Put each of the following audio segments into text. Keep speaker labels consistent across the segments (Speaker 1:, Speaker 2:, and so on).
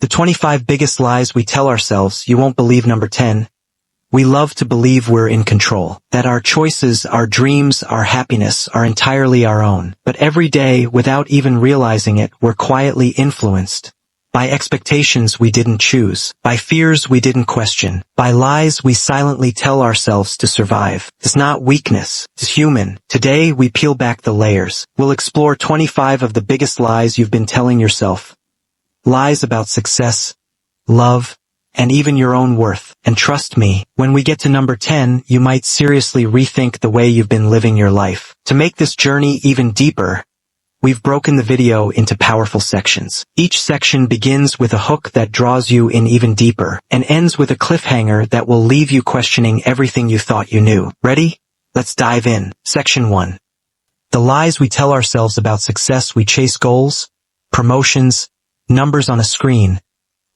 Speaker 1: The 25 biggest lies we tell ourselves. You won't believe number 10. We love to believe we're in control, that our choices, our dreams, our happiness are entirely our own. But every day, without even realizing it, we're quietly influenced by expectations we didn't choose, by fears we didn't question, by lies we silently tell ourselves to survive. It's not weakness, it's human. Today, we peel back the layers. We'll explore 25 of the biggest lies you've been telling yourself. Lies about success, love, and even your own worth. And trust me, when we get to number 10, you might seriously rethink the way you've been living your life. To make this journey even deeper, we've broken the video into powerful sections. Each section begins with a hook that draws you in even deeper, and ends with a cliffhanger that will leave you questioning everything you thought you knew. Ready? Let's dive in. Section 1. The lies we tell ourselves about success. We chase goals, promotions, numbers on a screen,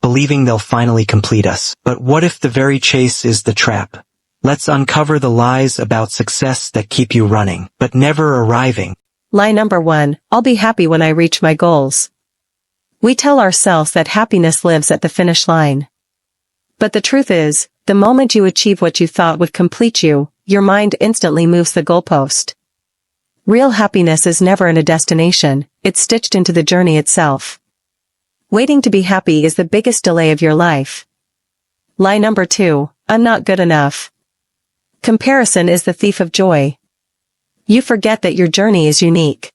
Speaker 1: believing they'll finally complete us. But what if the very chase is the trap? Let's uncover the lies about success that keep you running, but never arriving.
Speaker 2: Lie number 1, I'll be happy when I reach my goals. We tell ourselves that happiness lives at the finish line. But the truth is, the moment you achieve what you thought would complete you, your mind instantly moves the goalpost. Real happiness is never in a destination, it's stitched into the journey itself. Waiting to be happy is the biggest delay of your life. Lie number 2, I'm not good enough. Comparison is the thief of joy. You forget that your journey is unique.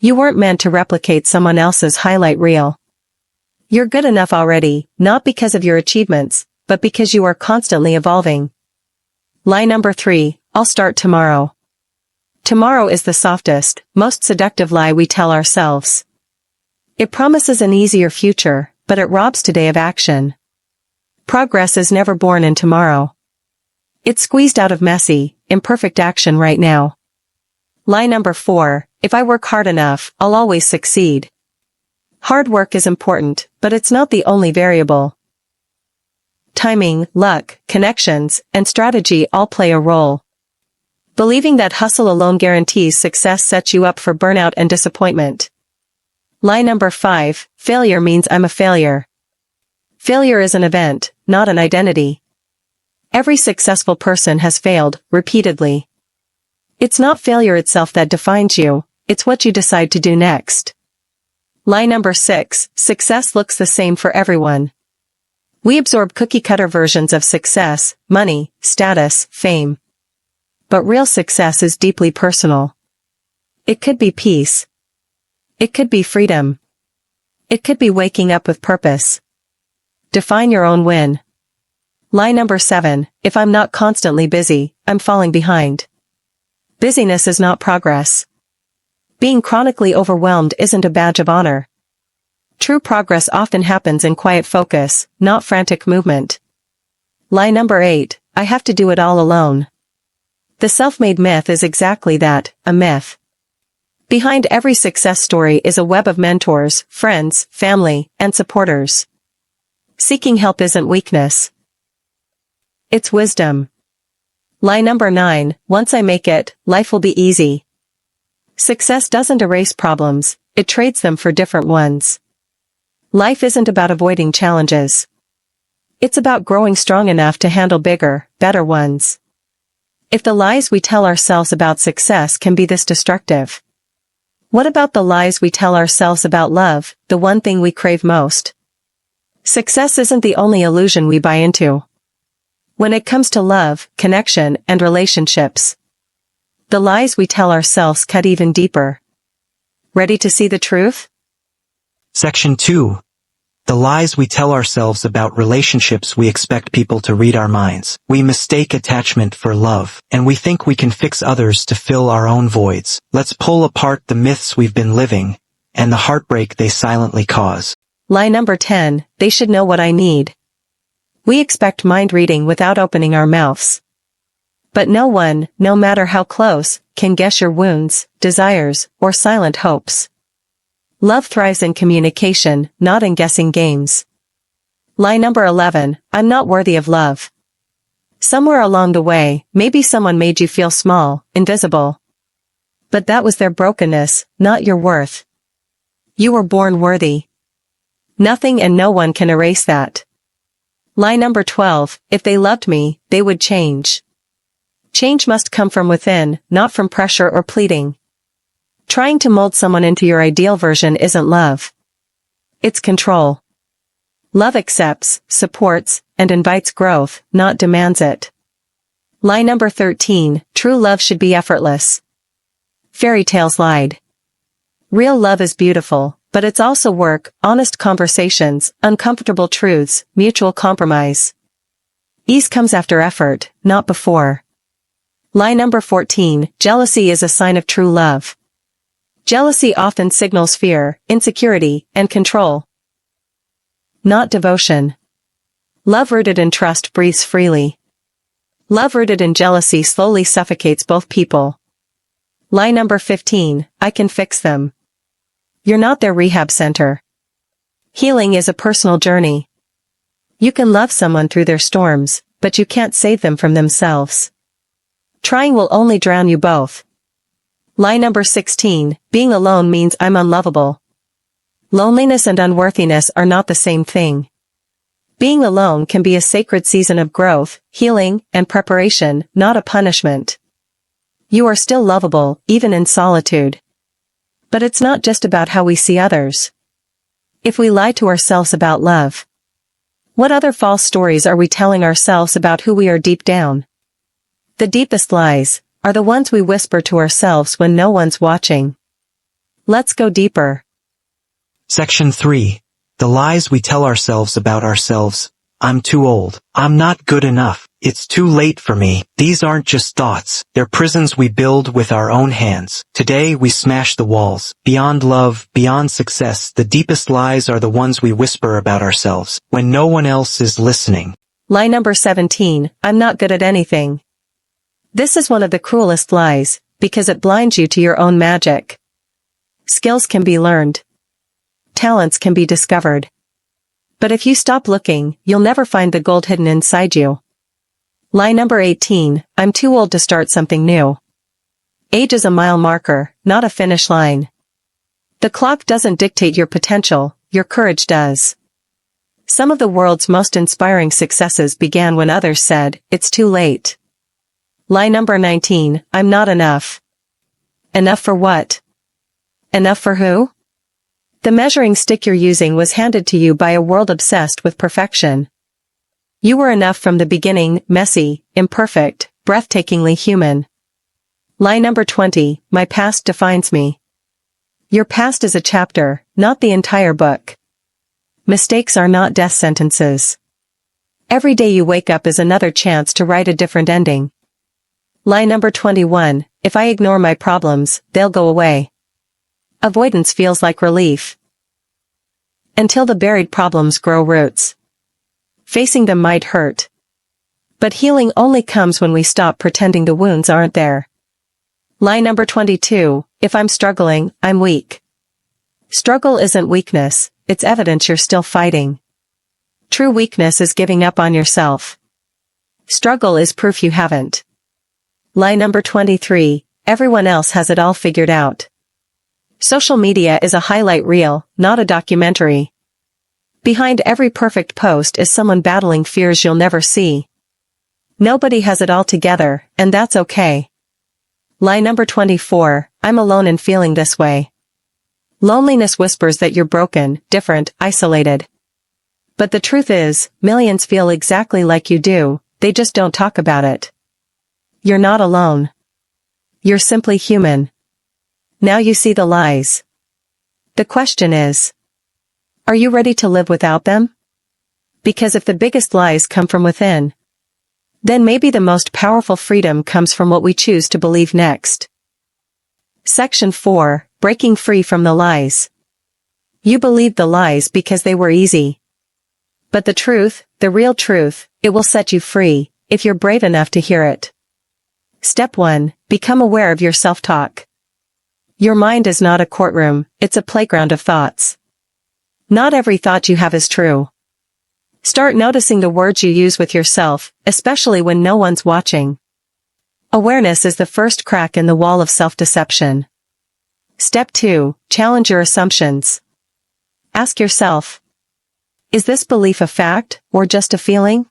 Speaker 2: You weren't meant to replicate someone else's highlight reel. You're good enough already, not because of your achievements, but because you are constantly evolving. Lie number 3, I'll start tomorrow. Tomorrow is the softest, most seductive lie we tell ourselves. It promises an easier future, but it robs today of action. Progress is never born in tomorrow. It's squeezed out of messy, imperfect action right now. Lie number 4, if I work hard enough, I'll always succeed. Hard work is important, but it's not the only variable. Timing, luck, connections, and strategy all play a role. Believing that hustle alone guarantees success sets you up for burnout and disappointment. Lie number 5, failure means I'm a failure. Failure is an event, not an identity. Every successful person has failed, repeatedly. It's not failure itself that defines you, it's what you decide to do next. Lie number 6, success looks the same for everyone. We absorb cookie-cutter versions of success, money, status, fame. But real success is deeply personal. It could be peace. It could be freedom. It could be waking up with purpose. Define your own win. Lie number 7, if I'm not constantly busy, I'm falling behind. Busyness is not progress. Being chronically overwhelmed isn't a badge of honor. True progress often happens in quiet focus, not frantic movement. Lie number 8, I have to do it all alone. The self-made myth is exactly that, a myth. Behind every success story is a web of mentors, friends, family, and supporters. Seeking help isn't weakness. It's wisdom. Lie number 9, once I make it, life will be easy. Success doesn't erase problems, it trades them for different ones. Life isn't about avoiding challenges. It's about growing strong enough to handle bigger, better ones. If the lies we tell ourselves about success can be this destructive, what about the lies we tell ourselves about love, the one thing we crave most? Success isn't the only illusion we buy into. When it comes to love, connection, and relationships, the lies we tell ourselves cut even deeper. Ready to see the truth?
Speaker 1: Section 2. The lies we tell ourselves about relationships. We expect people to read our minds. We mistake attachment for love, and we think we can fix others to fill our own voids. Let's pull apart the myths we've been living, and the heartbreak they silently cause.
Speaker 2: Lie number 10, they should know what I need. We expect mind reading without opening our mouths. But no one, no matter how close, can guess your wounds, desires, or silent hopes. Love thrives in communication, not in guessing games. Lie number 11, I'm not worthy of love. Somewhere along the way, maybe someone made you feel small, invisible. But that was their brokenness, not your worth. You were born worthy. Nothing and no one can erase that. Lie number 12, if they loved me, they would change. Change must come from within, not from pressure or pleading. Trying to mold someone into your ideal version isn't love. It's control. Love accepts, supports, and invites growth, not demands it. Lie number 13, true love should be effortless. Fairy tales lied. Real love is beautiful, but it's also work, honest conversations, uncomfortable truths, mutual compromise. Ease comes after effort, not before. Lie number 14, jealousy is a sign of true love. Jealousy often signals fear, insecurity, and control. Not devotion. Love rooted in trust breathes freely. Love rooted in jealousy slowly suffocates both people. Lie number 15, I can fix them. You're not their rehab center. Healing is a personal journey. You can love someone through their storms, but you can't save them from themselves. Trying will only drown you both. Lie number 16, being alone means I'm unlovable. Loneliness and unworthiness are not the same thing. Being alone can be a sacred season of growth, healing, and preparation, not a punishment. You are still lovable, even in solitude. But it's not just about how we see others. If we lie to ourselves about love, what other false stories are we telling ourselves about who we are deep down? The deepest lies are the ones we whisper to ourselves when no one's watching. Let's go deeper.
Speaker 1: Section 3. The lies we tell ourselves about ourselves. I'm too old. I'm not good enough. It's too late for me. These aren't just thoughts. They're prisons we build with our own hands. Today we smash the walls. Beyond love, beyond success, the deepest lies are the ones we whisper about ourselves when no one else is listening.
Speaker 2: Lie number 17, I'm not good at anything. This is one of the cruelest lies, because it blinds you to your own magic. Skills can be learned. Talents can be discovered. But if you stop looking, you'll never find the gold hidden inside you. Lie number 18, I'm too old to start something new. Age is a mile marker, not a finish line. The clock doesn't dictate your potential, your courage does. Some of the world's most inspiring successes began when others said, it's too late. Lie number 19, I'm not enough. Enough for what? Enough for who? The measuring stick you're using was handed to you by a world obsessed with perfection. You were enough from the beginning, messy, imperfect, breathtakingly human. Lie number 20, my past defines me. Your past is a chapter, not the entire book. Mistakes are not death sentences. Every day you wake up is another chance to write a different ending. Lie number 21, if I ignore my problems, they'll go away. Avoidance feels like relief. Until the buried problems grow roots. Facing them might hurt. But healing only comes when we stop pretending the wounds aren't there. Lie number 22, if I'm struggling, I'm weak. Struggle isn't weakness, it's evidence you're still fighting. True weakness is giving up on yourself. Struggle is proof you haven't. Lie number 23, everyone else has it all figured out. Social media is a highlight reel, not a documentary. Behind every perfect post is someone battling fears you'll never see. Nobody has it all together, and that's okay. Lie number 24, I'm alone in feeling this way. Loneliness whispers that you're broken, different, isolated. But the truth is, millions feel exactly like you do, they just don't talk about it. You're not alone. You're simply human. Now you see the lies. The question is, are you ready to live without them? Because if the biggest lies come from within, then maybe the most powerful freedom comes from what we choose to believe next. Section 4, breaking free from the lies. You believed the lies because they were easy. But the truth, the real truth, it will set you free, if you're brave enough to hear it. Step 1, become aware of your self-talk. Your mind is not a courtroom, it's a playground of thoughts. Not every thought you have is true. Start noticing the words you use with yourself, especially when no one's watching. Awareness is the first crack in the wall of self-deception. Step 2, challenge your assumptions. Ask yourself, Is this belief a fact, or just a feeling?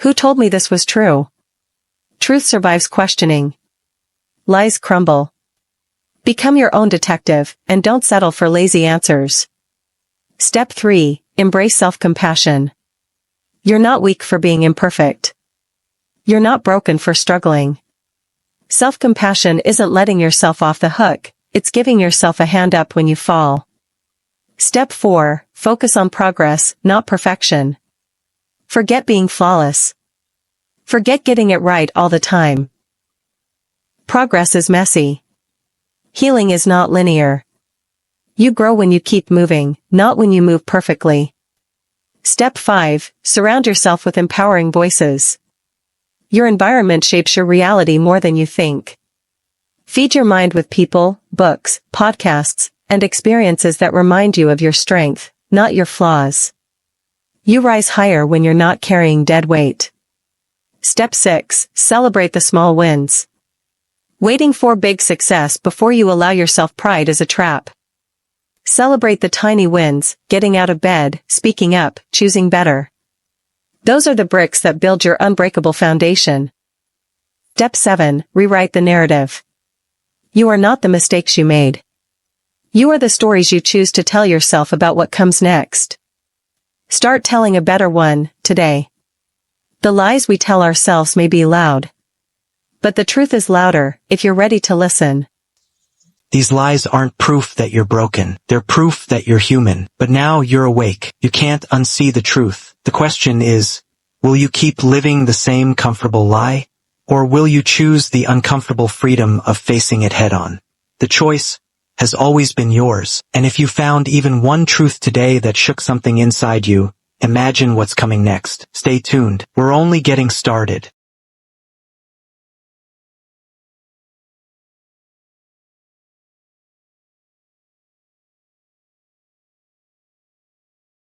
Speaker 2: Who told me this was true? Truth survives questioning. Lies crumble. Become your own detective, and don't settle for lazy answers. Step 3. Embrace self-compassion. You're not weak for being imperfect. You're not broken for struggling. Self-compassion isn't letting yourself off the hook, it's giving yourself a hand up when you fall. Step 4. Focus on progress, not perfection. Forget being flawless. Forget getting it right all the time. Progress is messy. Healing is not linear. You grow when you keep moving, not when you move perfectly. Step 5. Surround yourself with empowering voices. Your environment shapes your reality more than you think. Feed your mind with people, books, podcasts, and experiences that remind you of your strength, not your flaws. You rise higher when you're not carrying dead weight. Step 6. Celebrate the small wins. Waiting for big success before you allow yourself pride is a trap. Celebrate the tiny wins, getting out of bed, speaking up, choosing better. Those are the bricks that build your unbreakable foundation. Step 7. Rewrite the narrative. You are not the mistakes you made. You are the stories you choose to tell yourself about what comes next. Start telling a better one, today. The lies we tell ourselves may be loud. But the truth is louder, if you're ready to listen.
Speaker 1: These lies aren't proof that you're broken. They're proof that you're human. But now you're awake. You can't unsee the truth. The question is, will you keep living the same comfortable lie? Or will you choose the uncomfortable freedom of facing it head-on? The choice has always been yours. And if you found even one truth today that shook something inside you, imagine what's coming next. Stay tuned. We're only getting started.